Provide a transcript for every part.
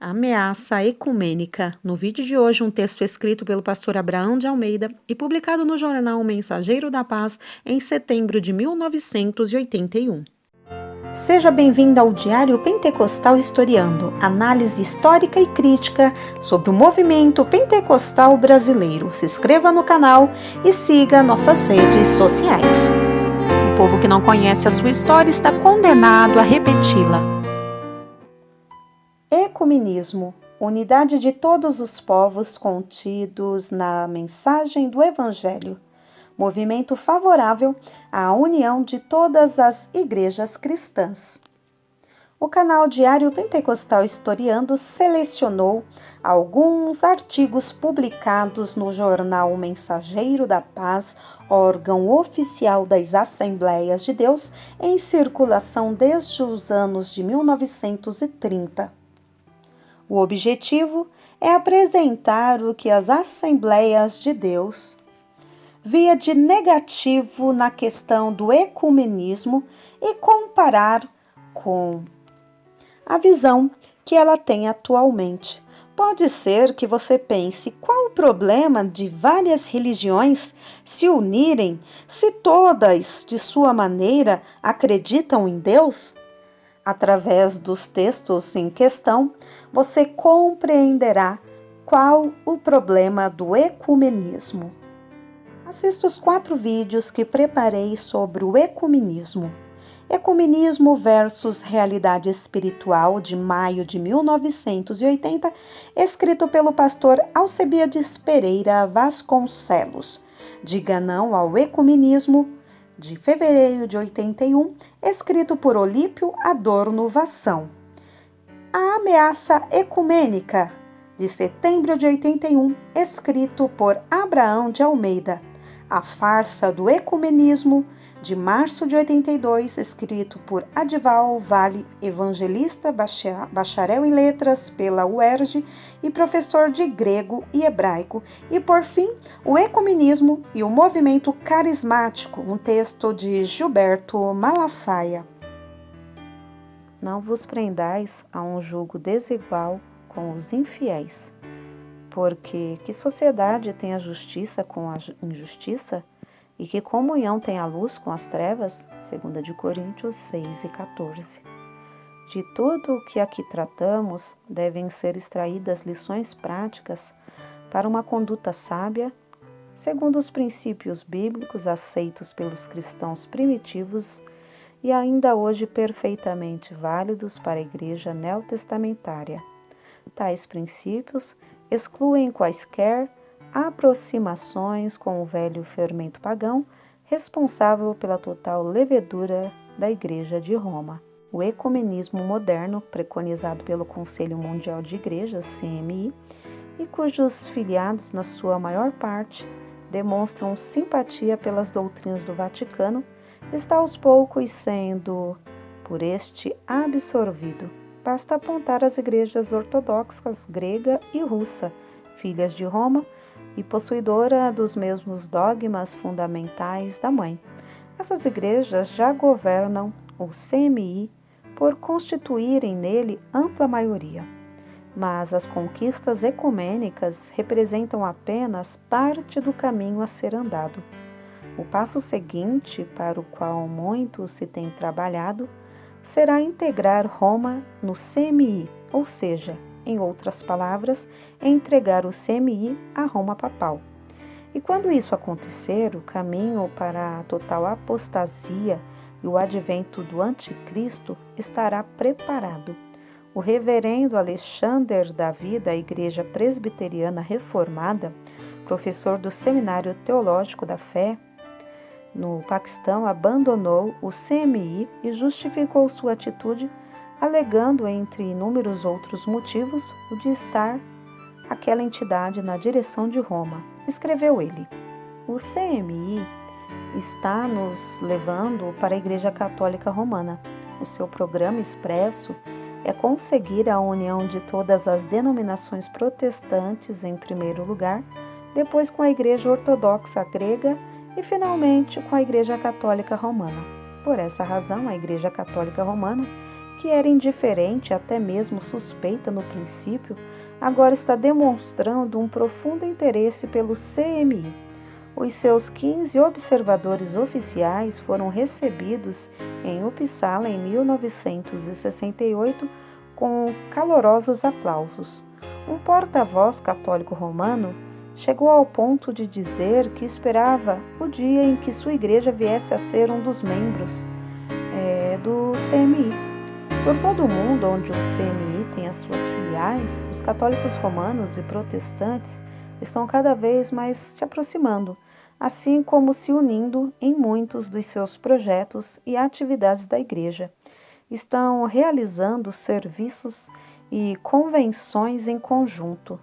Ameaça ecumênica. No vídeo de hoje, um texto escrito pelo pastor Abraão de Almeida e publicado no jornal Mensageiro da Paz em setembro de 1981. Seja bem-vindo ao Diário Pentecostal Historiando, análise histórica e crítica sobre o movimento pentecostal brasileiro. Se inscreva no canal e siga nossas redes sociais. O povo que não conhece a sua história está condenado a repeti-la. Ecumenismo, unidade de todos os povos contidos na mensagem do Evangelho. Movimento favorável à união de todas as igrejas cristãs. O canal Diário Pentecostal Historiando selecionou alguns artigos publicados no jornal Mensageiro da Paz, órgão oficial das Assembleias de Deus, em circulação desde os anos de 1930. O objetivo é apresentar o que as Assembleias de Deus via de negativo na questão do ecumenismo e comparar com a visão que ela tem atualmente. Pode ser que você pense qual o problema de várias religiões se unirem se todas, de sua maneira, acreditam em Deus? Através dos textos em questão, você compreenderá qual o problema do ecumenismo. Assista os 4 vídeos que preparei sobre o ecumenismo. Ecumenismo versus Realidade Espiritual, de maio de 1980, escrito pelo pastor Alcebiades Pereira Vasconcelos. Diga não ao ecumenismo, de fevereiro de 81, escrito por Olímpio Adorno Vação. A Ameaça Ecumênica, de setembro de 81, escrito por Abraão de Almeida. A Farsa do Ecumenismo, de março de 82, escrito por Adival Vale, evangelista, bacharel em letras pela UERJ e professor de grego e hebraico. E, por fim, o Ecumenismo e o Movimento Carismático, um texto de Gilberto Malafaia. Não vos prendais a um jugo desigual com os infiéis, porque que sociedade tem a justiça com a injustiça? E que comunhão tem a luz com as trevas? 2 de Coríntios 6 e 14. De tudo o que aqui tratamos, devem ser extraídas lições práticas para uma conduta sábia, segundo os princípios bíblicos aceitos pelos cristãos primitivos e ainda hoje perfeitamente válidos para a Igreja neotestamentária. Tais princípios excluem quaisquer aproximações com o velho fermento pagão, responsável pela total levedura da Igreja de Roma. O ecumenismo moderno, preconizado pelo Conselho Mundial de Igrejas, CMI, e cujos filiados, na sua maior parte, demonstram simpatia pelas doutrinas do Vaticano, está aos poucos sendo, por este, absorvido. Basta apontar as igrejas ortodoxas grega e russa, filhas de Roma, e possuidora dos mesmos dogmas fundamentais da mãe. Essas igrejas já governam o CMI por constituírem nele ampla maioria. Mas as conquistas ecumênicas representam apenas parte do caminho a ser andado. O passo seguinte, para o qual muito se tem trabalhado, será integrar Roma no CMI, ou seja, em outras palavras, entregar o CMI à Roma papal. E quando isso acontecer, o caminho para a total apostasia e o advento do anticristo estará preparado. O reverendo Alexander Davi, da Igreja Presbiteriana Reformada, professor do Seminário Teológico da Fé, no Paquistão, abandonou o CMI e justificou sua atitude alegando, entre inúmeros outros motivos, o de estar aquela entidade na direção de Roma. Escreveu ele: o CMI está nos levando para a Igreja Católica Romana. O seu programa expresso é conseguir a união de todas as denominações protestantes em primeiro lugar, depois com a Igreja Ortodoxa grega e finalmente com a Igreja Católica Romana. Por essa razão, a Igreja Católica Romana, que era indiferente, até mesmo suspeita no princípio, agora está demonstrando um profundo interesse pelo CMI. Os seus 15 observadores oficiais foram recebidos em Uppsala em 1968 com calorosos aplausos. Um porta-voz católico romano chegou ao ponto de dizer que esperava o dia em que sua igreja viesse a ser um dos membros do CMI. Por todo o mundo onde o CMI tem as suas filiais, os católicos romanos e protestantes estão cada vez mais se aproximando, assim como se unindo em muitos dos seus projetos e atividades da igreja. Estão realizando serviços e convenções em conjunto.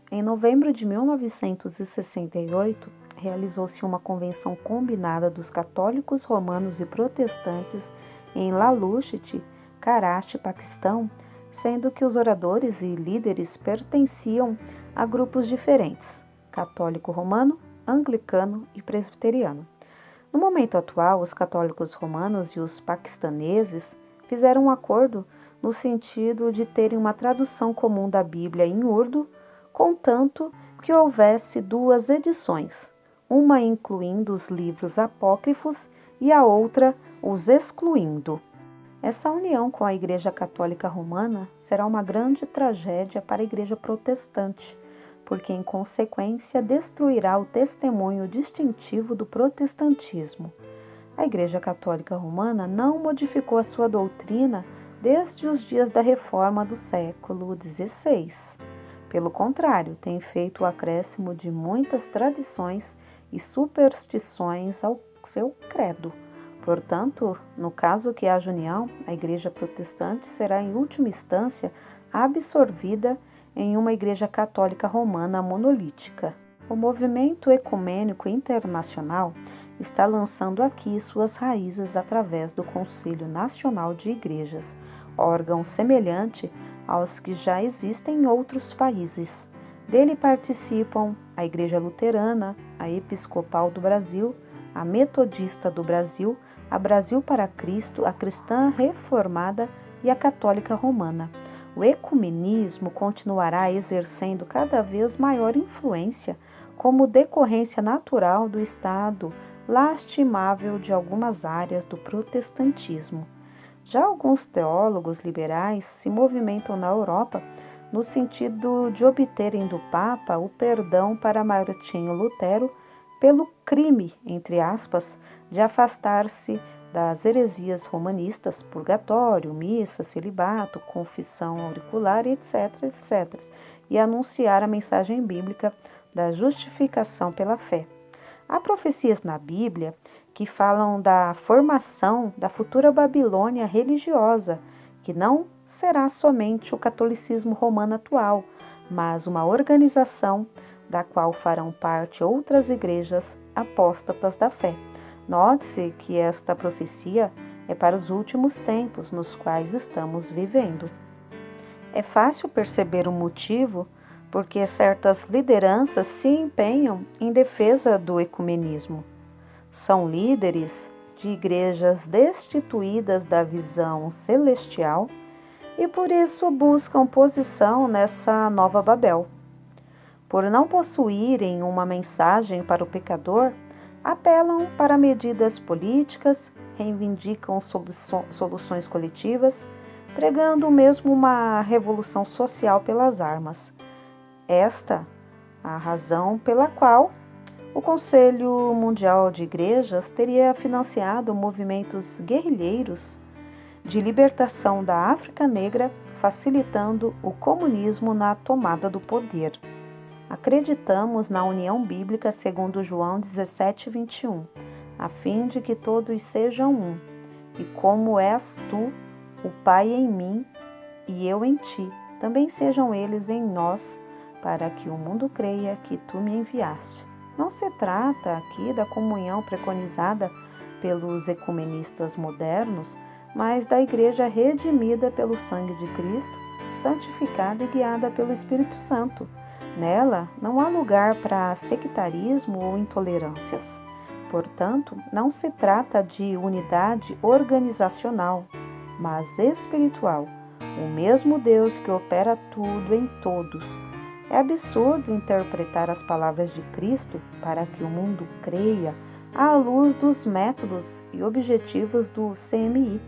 Em novembro de 1968, realizou-se uma convenção combinada dos católicos romanos e protestantes em Lalushti, Karachi, Paquistão, sendo que os oradores e líderes pertenciam a grupos diferentes: católico romano, anglicano e presbiteriano. No momento atual, os católicos romanos e os paquistaneses fizeram um acordo no sentido de terem uma tradução comum da Bíblia em urdu, contanto que houvesse duas edições, uma incluindo os livros apócrifos e a outra os excluindo. Essa união com a Igreja Católica Romana será uma grande tragédia para a Igreja Protestante, porque, em consequência, destruirá o testemunho distintivo do protestantismo. A Igreja Católica Romana não modificou a sua doutrina desde os dias da Reforma do século XVI. Pelo contrário, tem feito o acréscimo de muitas tradições e superstições ao seu credo. Portanto, no caso que haja união, a Igreja Protestante será, em última instância, absorvida em uma Igreja Católica Romana monolítica. O movimento ecumênico internacional está lançando aqui suas raízes através do Conselho Nacional de Igrejas, órgão semelhante aos que já existem em outros países. Dele participam a Igreja Luterana, a Episcopal do Brasil, a Metodista do Brasil, a Brasil para Cristo, a Cristã Reformada e a Católica Romana. O ecumenismo continuará exercendo cada vez maior influência como decorrência natural do estado lastimável de algumas áreas do protestantismo. Já alguns teólogos liberais se movimentam na Europa no sentido de obterem do Papa o perdão para Martinho Lutero pelo crime, entre aspas, de afastar-se das heresias romanistas, purgatório, missa, celibato, confissão auricular, etc., etc., e anunciar a mensagem bíblica da justificação pela fé. Há profecias na Bíblia que falam da formação da futura Babilônia religiosa, que não será somente o catolicismo romano atual, mas uma organização da qual farão parte outras igrejas apóstatas da fé. Note-se que esta profecia é para os últimos tempos nos quais estamos vivendo. É fácil perceber o motivo porque certas lideranças se empenham em defesa do ecumenismo. São líderes de igrejas destituídas da visão celestial e por isso buscam posição nessa nova Babel. Por não possuírem uma mensagem para o pecador, apelam para medidas políticas, reivindicam soluções coletivas, pregando mesmo uma revolução social pelas armas. Esta a razão pela qual o Conselho Mundial de Igrejas teria financiado movimentos guerrilheiros de libertação da África Negra, facilitando o comunismo na tomada do poder. Acreditamos na união bíblica segundo João 17:21, a fim de que todos sejam um, e como és tu, o Pai em mim e eu em ti, também sejam eles em nós, para que o mundo creia que tu me enviaste. Não se trata aqui da comunhão preconizada pelos ecumenistas modernos, mas da igreja redimida pelo sangue de Cristo, santificada e guiada pelo Espírito Santo. Nela não há lugar para sectarismo ou intolerâncias. Portanto, não se trata de unidade organizacional, mas espiritual. O mesmo Deus que opera tudo em todos. É absurdo interpretar as palavras de Cristo para que o mundo creia à luz dos métodos e objetivos do CMI.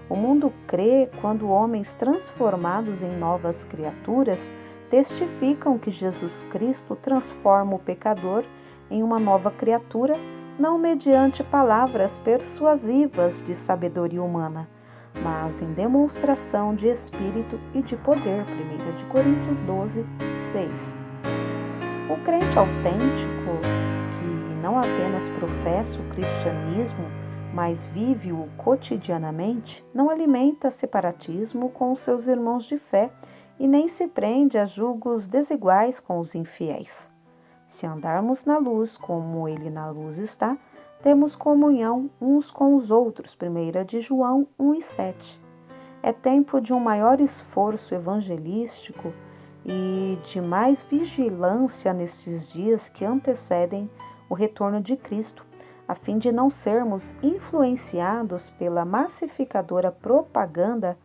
O mundo crê quando homens transformados em novas criaturas testificam que Jesus Cristo transforma o pecador em uma nova criatura, não mediante palavras persuasivas de sabedoria humana, mas em demonstração de espírito e de poder. 1 Coríntios 12, 6. O crente autêntico, que não apenas professa o cristianismo, mas vive-o cotidianamente, não alimenta separatismo com os seus irmãos de fé e nem se prende a julgos desiguais com os infiéis. Se andarmos na luz como ele na luz está, temos comunhão uns com os outros. 1 de João 1:7. É tempo de um maior esforço evangelístico e de mais vigilância nestes dias que antecedem o retorno de Cristo, a fim de não sermos influenciados pela massificadora propaganda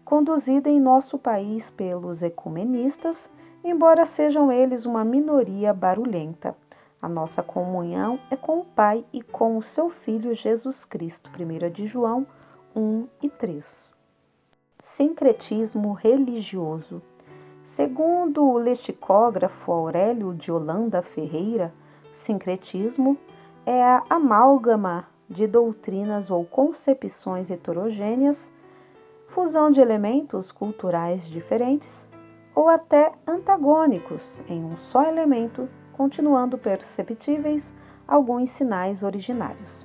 conduzida em nosso país pelos ecumenistas, embora sejam eles uma minoria barulhenta. A nossa comunhão é com o Pai e com o seu Filho Jesus Cristo. 1 de João 1 e 3. Sincretismo religioso. Segundo o lexicógrafo Aurélio de Holanda Ferreira, sincretismo é a amálgama de doutrinas ou concepções heterogêneas, fusão de elementos culturais diferentes ou até antagônicos em um só elemento, continuando perceptíveis alguns sinais originários.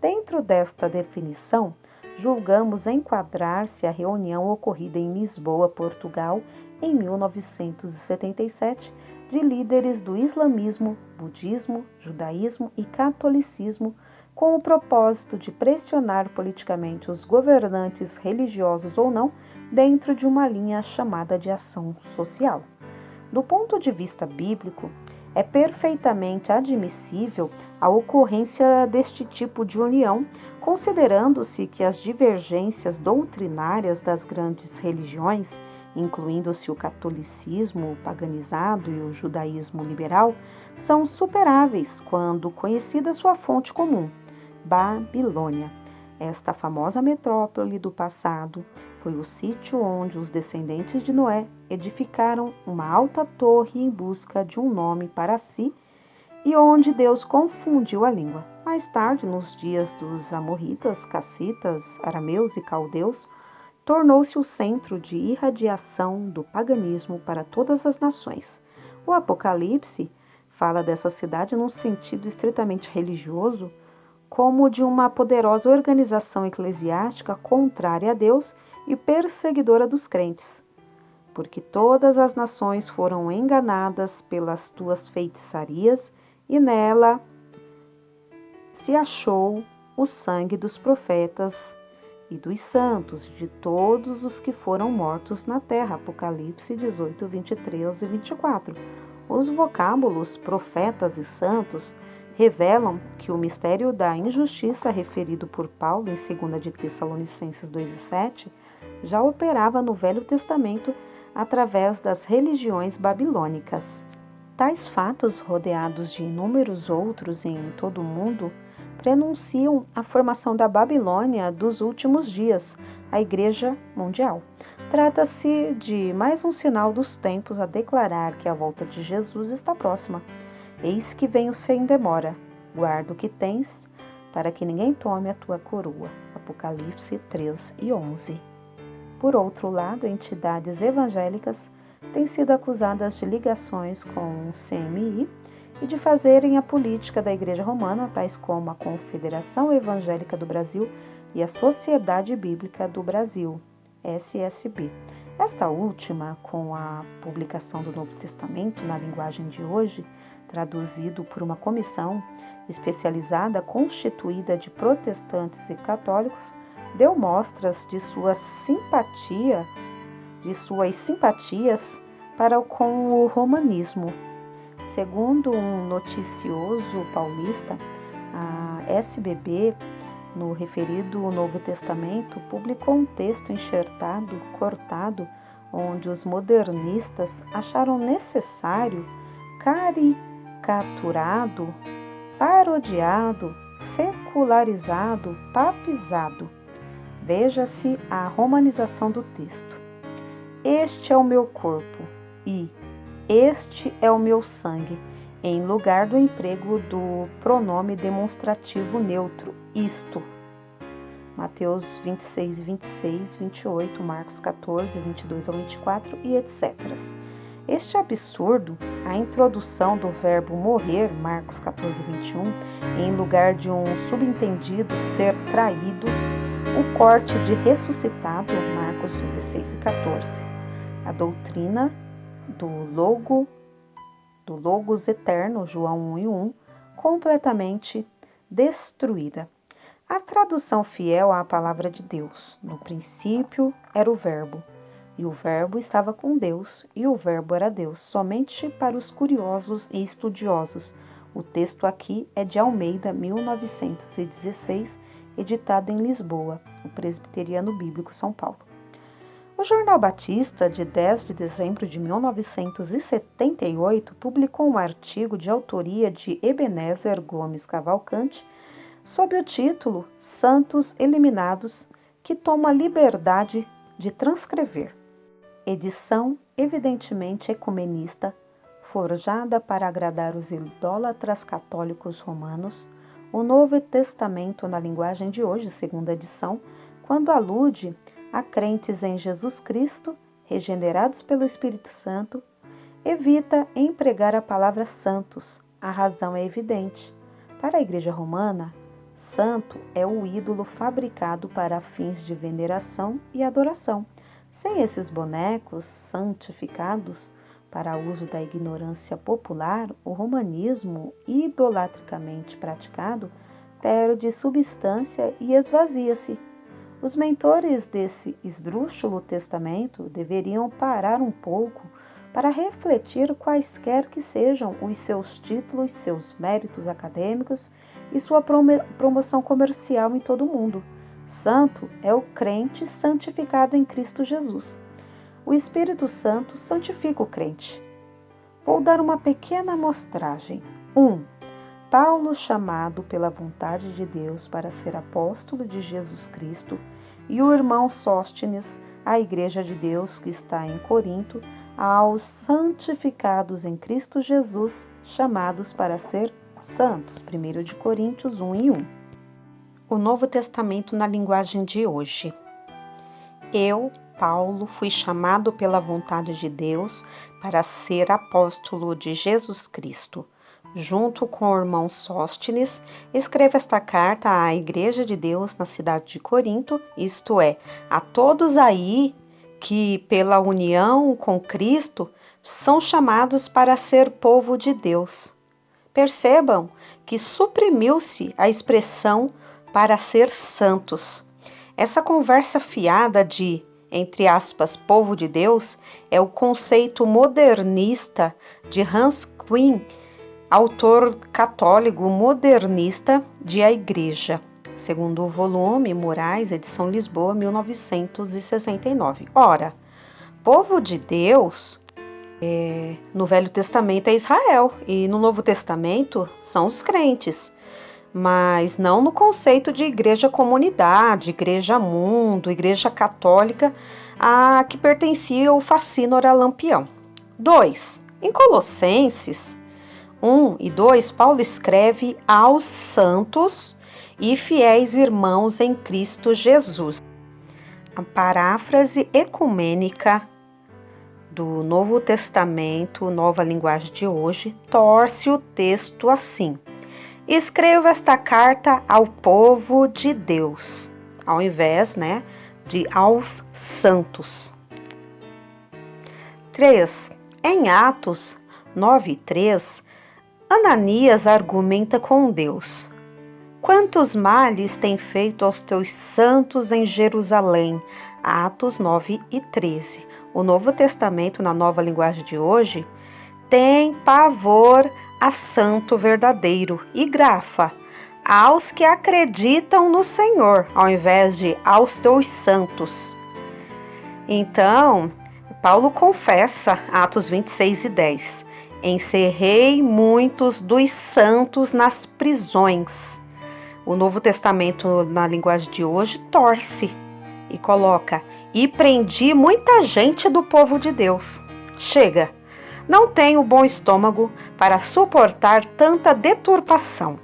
Dentro desta definição, julgamos enquadrar-se a reunião ocorrida em Lisboa, Portugal, em 1977, de líderes do islamismo, budismo, judaísmo e catolicismo, com o propósito de pressionar politicamente os governantes religiosos ou não, dentro de uma linha chamada de ação social. Do ponto de vista bíblico, é perfeitamente admissível a ocorrência deste tipo de união, considerando-se que as divergências doutrinárias das grandes religiões, incluindo-se o catolicismo paganizado e o judaísmo liberal, são superáveis quando conhecida sua fonte comum, Babilônia. Esta famosa metrópole do passado foi o sítio onde os descendentes de Noé edificaram uma alta torre em busca de um nome para si e onde Deus confundiu a língua. Mais tarde, nos dias dos amorritas, cassitas, arameus e caldeus, tornou-se o centro de irradiação do paganismo para todas as nações. O Apocalipse fala dessa cidade num sentido estritamente religioso, como de uma poderosa organização eclesiástica contrária a Deus e perseguidora dos crentes, porque todas as nações foram enganadas pelas tuas feitiçarias e nela se achou o sangue dos profetas e dos santos, de todos os que foram mortos na terra. Apocalipse 18, 23 e 24. Os vocábulos profetas e santos revelam que o mistério da injustiça referido por Paulo em 2 de Tessalonicenses 2:7 já operava no Velho Testamento através das religiões babilônicas. Tais fatos, rodeados de inúmeros outros em todo o mundo, prenunciam a formação da Babilônia dos últimos dias, a Igreja Mundial. Trata-se de mais um sinal dos tempos a declarar que a volta de Jesus está próxima. Eis que venho sem demora. Guarda o que tens, para que ninguém tome a tua coroa. Apocalipse 3 e 11. Por outro lado, entidades evangélicas têm sido acusadas de ligações com o CMI e de fazerem a política da Igreja Romana, tais como a Confederação Evangélica do Brasil e a Sociedade Bíblica do Brasil, SSB. Esta última, com a publicação do Novo Testamento na linguagem de hoje, traduzido por uma comissão especializada constituída de protestantes e católicos, deu mostras de suas simpatias para com o romanismo. Segundo um noticioso paulista, a SBB no referido Novo Testamento, publicou um texto enxertado, cortado, onde os modernistas acharam necessário caricaturado, parodiado, secularizado, papizado. Veja-se a romanização do texto. Este é o meu corpo e este é o meu sangue, em lugar do emprego do pronome demonstrativo neutro, isto. Mateus 26 e 26, 28, Marcos 14, 22 ao 24 e etc. Este absurdo, a introdução do verbo morrer, Marcos 14, 21, em lugar de um subentendido ser traído, o corte de ressuscitado, Marcos 16 e 14, a doutrina do Logos eterno, João 1 e 1, completamente destruída. A tradução fiel à palavra de Deus. No princípio era o Verbo, e o Verbo estava com Deus, e o Verbo era Deus. Somente para os curiosos e estudiosos. O texto aqui é de Almeida, 1916, editado em Lisboa, o Presbiteriano Bíblico, São Paulo. O Jornal Batista, de 10 de dezembro de 1978, publicou um artigo de autoria de Ebenezer Gomes Cavalcante, sob o título Santos Eliminados, que toma a liberdade de transcrever. Edição evidentemente ecumenista, forjada para agradar os idólatras católicos romanos, o Novo Testamento na linguagem de hoje, segunda edição, quando alude a crentes em Jesus Cristo, regenerados pelo Espírito Santo, evita empregar a palavra santos. A razão é evidente. Para a Igreja Romana, santo é o ídolo fabricado para fins de veneração e adoração. Sem esses bonecos santificados, para uso da ignorância popular, o romanismo, idolatricamente praticado, perde substância e esvazia-se. Os mentores desse esdrúxulo testamento deveriam parar um pouco para refletir quaisquer que sejam os seus títulos, seus méritos acadêmicos e sua promoção comercial em todo o mundo. Santo é o crente santificado em Cristo Jesus. O Espírito Santo santifica o crente. Vou dar uma pequena amostragem. 1. Paulo, chamado pela vontade de Deus para ser apóstolo de Jesus Cristo, e o irmão Sóstenes, a igreja de Deus que está em Corinto, aos santificados em Cristo Jesus, chamados para ser santos. 1 de Coríntios 1 e 1. O Novo Testamento na linguagem de hoje. Eu, Paulo, fui chamado pela vontade de Deus para ser apóstolo de Jesus Cristo. Junto com o irmão Sóstenes, escrevo esta carta à Igreja de Deus na cidade de Corinto, isto é, a todos aí que, pela união com Cristo, são chamados para ser povo de Deus. Percebam que suprimiu-se a expressão para ser santos. Essa conversa fiada de, entre aspas, povo de Deus, é o conceito modernista de Hans Quinn, autor católico modernista de A Igreja, segundo o volume Moraes, edição Lisboa, 1969. Ora, povo de Deus, no Velho Testamento é Israel e no Novo Testamento são os crentes, mas não no conceito de igreja comunidade, igreja mundo, igreja católica, a que pertencia o Facínora Lampião. 2. Em Colossenses 1 e 2, Paulo escreve aos santos e fiéis irmãos em Cristo Jesus. A paráfrase ecumênica do Novo Testamento, nova linguagem de hoje, torce o texto assim: escrevo esta carta ao povo de Deus, ao invés, de aos santos. 3. Em Atos 9:3, Ananias argumenta com Deus: quantos males tem feito aos teus santos em Jerusalém? Atos 9:13. O Novo Testamento, na nova linguagem de hoje, tem pavor a santo verdadeiro e grafa: aos que acreditam no Senhor, ao invés de aos teus santos. Então, Paulo confessa, Atos 26:10, encerrei muitos dos santos nas prisões. O Novo Testamento, na linguagem de hoje, torce e coloca, e prendi muita gente do povo de Deus. Chega, não tenho bom estômago para suportar tanta deturpação.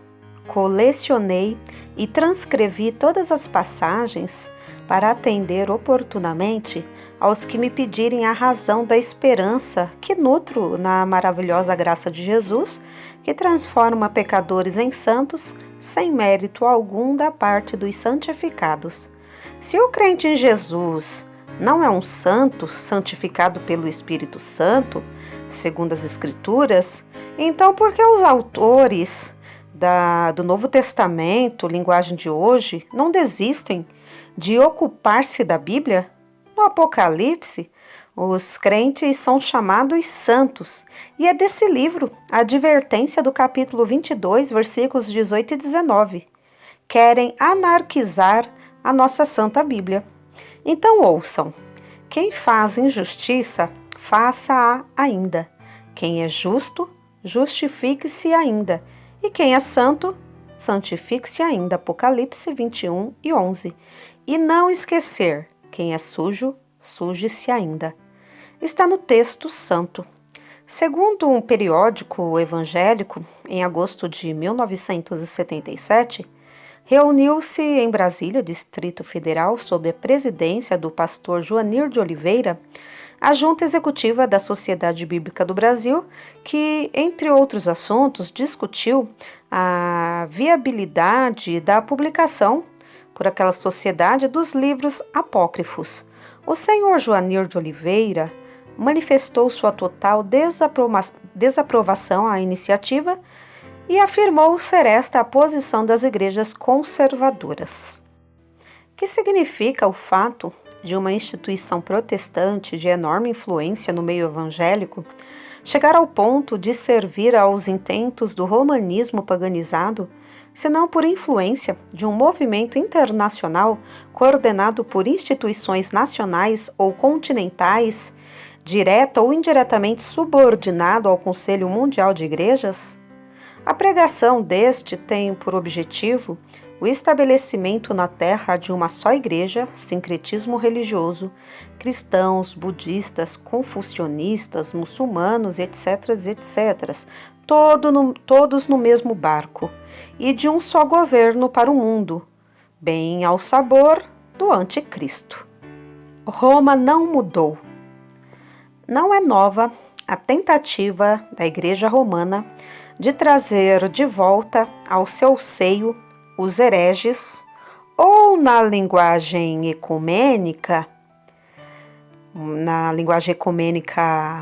Colecionei e transcrevi todas as passagens para atender oportunamente aos que me pedirem a razão da esperança que nutro na maravilhosa graça de Jesus, que transforma pecadores em santos sem mérito algum da parte dos santificados. Se o crente em Jesus não é um santo santificado pelo Espírito Santo, segundo as Escrituras, então por que os autores do Novo Testamento, linguagem de hoje, não desistem de ocupar-se da Bíblia? No Apocalipse, os crentes são chamados santos, e é desse livro a advertência do capítulo 22, versículos 18 e 19. Querem anarquizar a nossa Santa Bíblia. Então ouçam, quem faz injustiça, faça-a ainda. Quem é justo, justifique-se ainda. E quem é santo, santifique-se ainda. Apocalipse 21:11. E não esquecer, quem é sujo, suje-se ainda. Está no texto santo. Segundo um periódico evangélico, em agosto de 1977, reuniu-se em Brasília, Distrito Federal, sob a presidência do pastor Joanir de Oliveira, a Junta Executiva da Sociedade Bíblica do Brasil, que, entre outros assuntos, discutiu a viabilidade da publicação por aquela sociedade dos livros apócrifos. O senhor Joanir de Oliveira manifestou sua total desaprovação à iniciativa e afirmou ser esta a posição das igrejas conservadoras. Que significa o fato de uma instituição protestante de enorme influência no meio evangélico chegar ao ponto de servir aos intentos do romanismo paganizado, senão por influência de um movimento internacional coordenado por instituições nacionais ou continentais, direta ou indiretamente subordinado ao Conselho Mundial de Igrejas? A pregação deste tem por objetivo o estabelecimento na terra de uma só igreja, sincretismo religioso, cristãos, budistas, confucionistas, muçulmanos, etc., todos no mesmo barco, e de um só governo para o mundo, bem ao sabor do anticristo. Roma não mudou. Não é nova a tentativa da Igreja Romana de trazer de volta ao seu seio os hereges, ou na linguagem ecumênica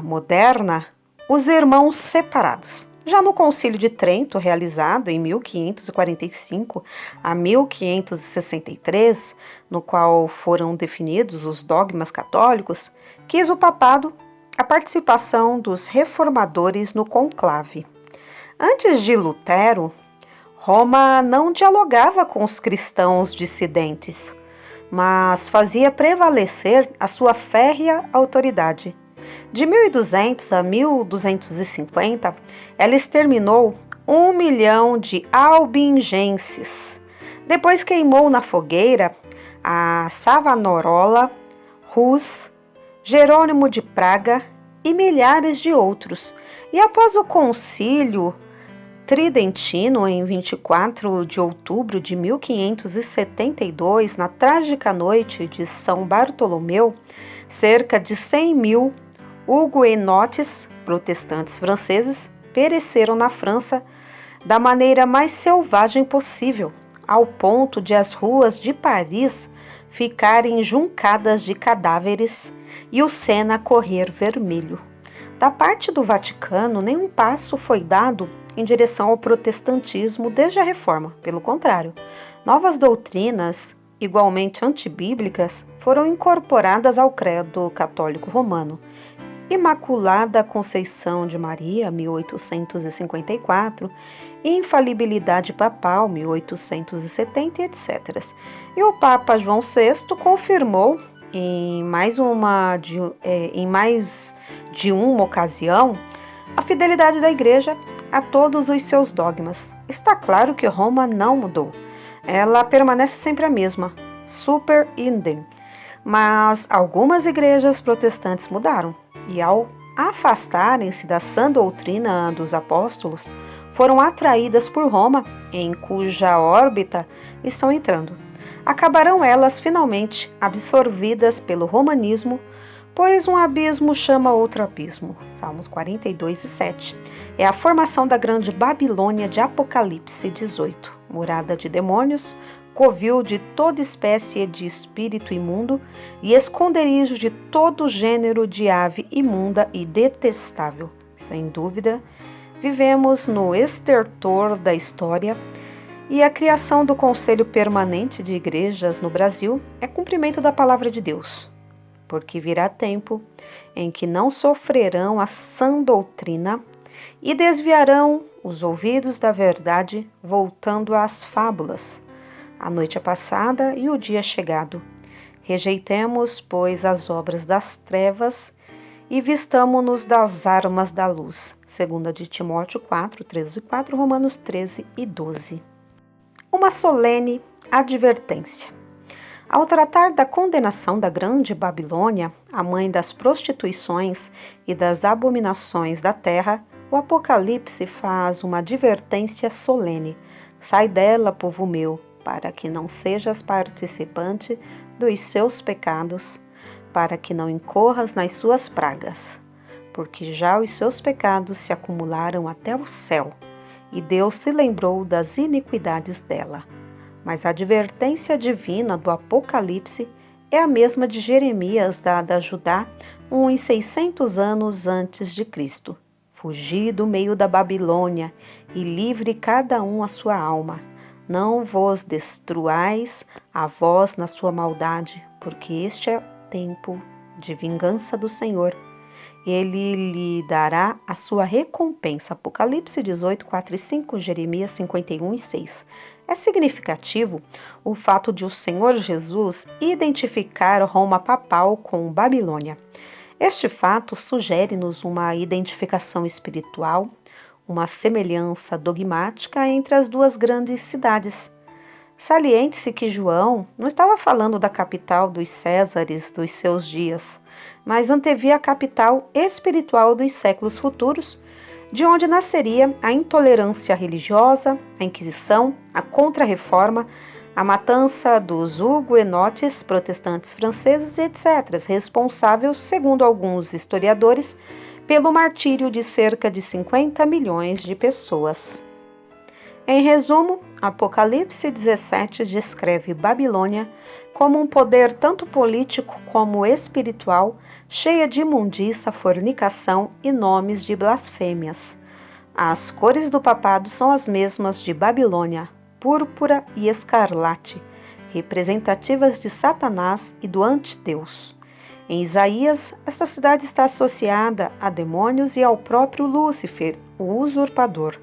moderna, os irmãos separados. Já no Concílio de Trento, realizado em 1545 a 1563, no qual foram definidos os dogmas católicos, quis o papado a participação dos reformadores no conclave. Antes de Lutero, Roma não dialogava com os cristãos dissidentes, mas fazia prevalecer a sua férrea autoridade. De 1200 a 1250, ela exterminou 1 milhão de albingenses. Depois queimou na fogueira a Savonarola, Rus, Jerônimo de Praga e milhares de outros. E após o concílio Tridentino, em 24 de outubro de 1572, na trágica noite de São Bartolomeu, cerca de 100.000 huguenotes, protestantes franceses, pereceram na França da maneira mais selvagem possível, ao ponto de as ruas de Paris ficarem juncadas de cadáveres e o Sena correr vermelho. Da parte do Vaticano, nenhum passo foi dado em direção ao protestantismo desde a Reforma. Pelo contrário, novas doutrinas, igualmente antibíblicas, foram incorporadas ao credo católico romano. Imaculada Conceição de Maria, 1854, infalibilidade papal, 1870, etc. E o Papa João VI confirmou em mais de uma ocasião a fidelidade da Igreja a todos os seus dogmas. Está claro que Roma não mudou. Ela permanece sempre a mesma, super idem. Mas algumas igrejas protestantes mudaram e, ao afastarem-se da sã doutrina dos apóstolos, foram atraídas por Roma, em cuja órbita estão entrando. Acabarão elas finalmente absorvidas pelo romanismo, pois um abismo chama outro abismo. Salmos 42:7. É a formação da grande Babilônia de Apocalipse 18, morada de demônios, covil de toda espécie de espírito imundo e esconderijo de todo gênero de ave imunda e detestável. Sem dúvida, vivemos no estertor da história e a criação do Conselho Permanente de Igrejas no Brasil é cumprimento da palavra de Deus, porque virá tempo em que não sofrerão a sã doutrina e desviarão os ouvidos da verdade, voltando às fábulas. A noite é passada e o dia é chegado. Rejeitemos, pois, as obras das trevas e vistamo-nos das armas da luz. 2 de Timóteo 4, 13 e 4, Romanos 13 e 12. Uma solene advertência. Ao tratar da condenação da grande Babilônia, a mãe das prostituições e das abominações da terra, o Apocalipse faz uma advertência solene. Sai dela, povo meu, para que não sejas participante dos seus pecados, para que não incorras nas suas pragas, porque já os seus pecados se acumularam até o céu, e Deus se lembrou das iniquidades dela. Mas a advertência divina do Apocalipse é a mesma de Jeremias dada a Judá uns 600 anos antes de Cristo. Fugi do meio da Babilônia e livre cada um a sua alma. Não vos destruais a vós na sua maldade, porque este é o tempo de vingança do Senhor. Ele lhe dará a sua recompensa. Apocalipse 18, 4 e 5, Jeremias 51 e 6. É significativo o fato de o Senhor Jesus identificar Roma papal com Babilônia. Este fato sugere-nos uma identificação espiritual, uma semelhança dogmática entre as duas grandes cidades. Saliente-se que João não estava falando da capital dos Césares dos seus dias, mas antevia a capital espiritual dos séculos futuros, de onde nasceria a intolerância religiosa, a Inquisição, a Contra-Reforma, a matança dos huguenotes, protestantes franceses, etc., responsável, segundo alguns historiadores, pelo martírio de cerca de 50 milhões de pessoas. Em resumo, Apocalipse 17 descreve Babilônia como um poder tanto político como espiritual, cheia de imundícia, fornicação e nomes de blasfêmias. As cores do papado são as mesmas de Babilônia, púrpura e escarlate, representativas de Satanás e do antideus. Em Isaías, esta cidade está associada a demônios e ao próprio Lúcifer, o usurpador.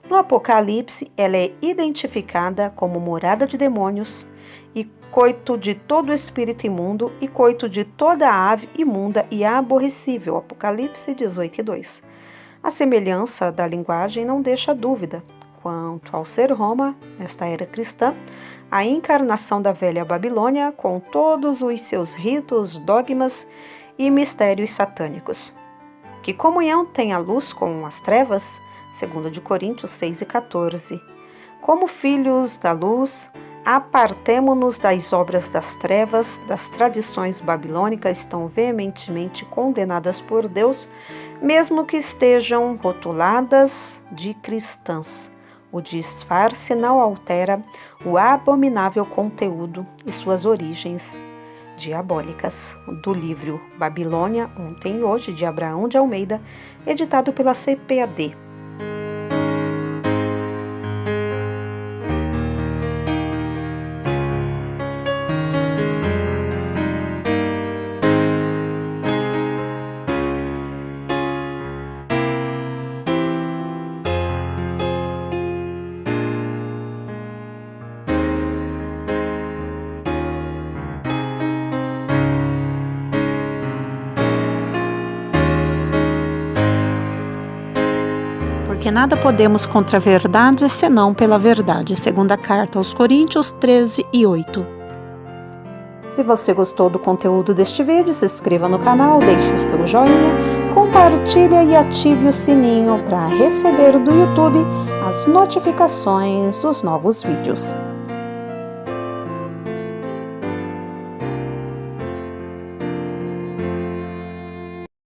No Apocalipse, ela é identificada como morada de demônios e coito de todo espírito imundo e coito de toda ave imunda e aborrecível. Apocalipse 18, 2. A semelhança da linguagem não deixa dúvida. Quanto ao ser Roma, nesta era cristã, a encarnação da velha Babilônia com todos os seus ritos, dogmas e mistérios satânicos. Que comunhão tem a luz com as trevas? 2 de Coríntios 6 e 14. Como filhos da luz, apartemo-nos das obras das trevas, das tradições babilônicas tão veementemente condenadas por Deus, mesmo que estejam rotuladas de cristãs. O disfarce não altera o abominável conteúdo e suas origens diabólicas. Do livro Babilônia, Ontem e Hoje, de Abraão de Almeida, editado pela CPAD. porque nada podemos contra a verdade, senão pela verdade. Segunda carta aos Coríntios 13:8. Se você gostou do conteúdo deste vídeo, se inscreva no canal, deixe o seu joinha, compartilhe e ative o sininho para receber do YouTube as notificações dos novos vídeos.